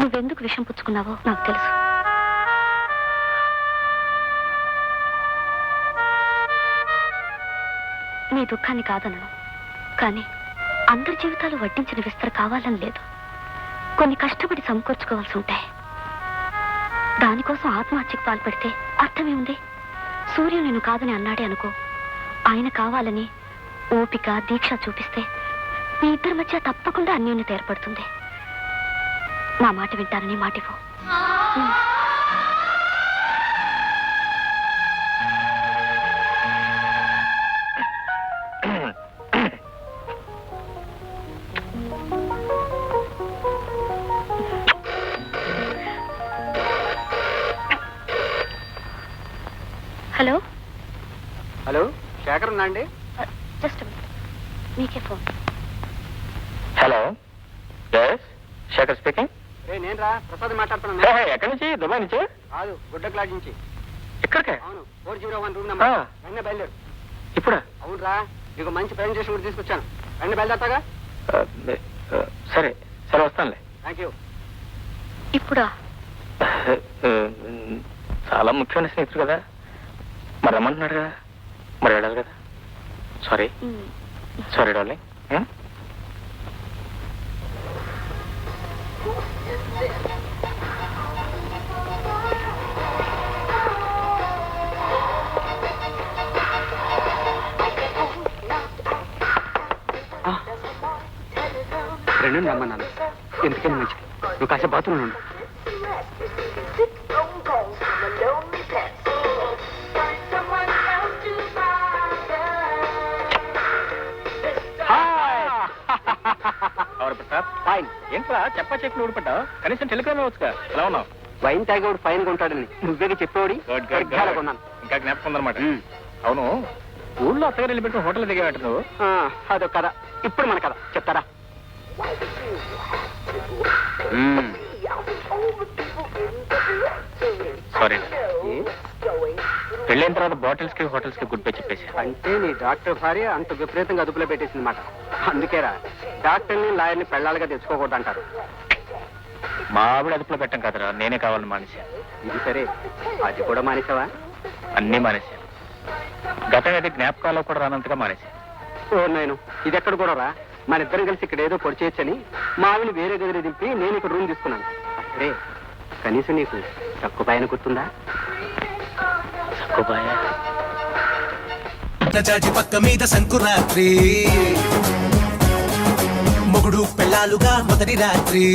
నువ్వెందుకు విషం పుచ్చుకున్నావో నాకు తెలుసు. నీ దుఃఖాన్ని కాదనను, కానీ అందరి జీవితాలు వడ్డించిన విస్తర కావాలని లేదు. కొన్ని కష్టపడి సమకూర్చుకోవాల్సి ఉంటాయి. దానికోసం ఆత్మహత్యకు పాల్పడితే అర్థమేముంది? సూర్యుడు నేను కాదని అన్నాడే అనుకో, ఆయన కావాలని ఓపిక దీక్ష చూపిస్తే మీ ఇద్దరి మధ్య తప్పకుండా అన్యోన్యత ఏర్పడుతుంది. నా మాట వింటానని మాటివ్వు. హలో హలో, శేఖర్ ఉన్నా అండి? జస్ట్ మీకే ఫోన్. Hello, Shekhar speaking. నేను రా, ప్రసాద్ మాట్లాడుతున్నాను. ఎక్కడి నుంచి? దుబాయ్ నుంచి? కాదు, గుడ్డ క్లాస్ నుంచి. ఇక్కడికే? అవును, 401 రూమ్ నెంబర్. వెంటనే బయలుదేరు. ఇప్పుడా? అవును రా, నీకు మంచి ప్రెజెంటేషన్ కూడా తీసుకొచ్చాను. వెంటనే బయలుదేరతాగా? సరే సరే, వస్తానులే. Thank you. ఇప్పుడా? చాలా ముఖ్యమైన స్నేహితుడు కదా, మరి రమ్మంటున్నాడు కదా, మరి వెళ్ళాలి కదా. Sorry sorry darling. రెండు రమ్మన్నాను, ఎందుకని మంచిది. నువ్వు కాసేపు బాత్రూమ్ ఉండు. ఫైన్. ఏంట్రా చెప్పా చెప్పి ఊడిపడ్డా? కనీసం టెలిగ్రామ్ ఇవ్వచ్చుగా. ఎలా ఉన్నావు? వైన్ తాగేవాడు ఫైన్ కొంటాడని నువ్వే చెప్పేవాడి. కొన్నాను. ఇంకా జ్ఞాపకం ఉందన్నమాట. అవును, ఊళ్ళో అత్తగారు వెళ్ళి పెట్టుకుని హోటల్ దిగేవాట నువ్వు. అదొక కథ. ఇప్పుడు మన కథ చెప్తారా? సారీ, పెళ్ళైన తర్వాత బాటిల్స్ కి హోటల్స్ కి గుడ్ బై చెప్పేసి. అంటే నీ డాక్టర్ భార్య అంత విపరీతంగా అదుపులో పెట్టేసింది మాట. అందుకేరా డాక్టర్ని లాయర్ని పెళ్ళాలుగా తెచ్చుకోకూడదు అంటారు. మా ఆవిడ అదుపులో పెట్టం కదరా, నేనే కావాలని మానేశాను. ఇది సరే, అది కూడా మానేసావా? అన్నీ మానేశాను. గతం అయితే జ్ఞాపకాల్లో కూడా రానంతగా మానేశాను. ఓ నేను ఇది ఎక్కడ కూడా రా, మన ఇద్దరం కలిసి ఇక్కడ ఏదో పొడి చేయొచ్చని మా ఆవిని వేరే గదిలో దింపి నేను ఇక్కడ రూమ్ తీసుకున్నాను. సరే, కనీసం నీకు తక్కువ పైన గుర్తుందా? చాచి పక్క మీద సంకురాత్రి, మొగుడు పెళ్ళాలుగా మొదటి రాత్రి.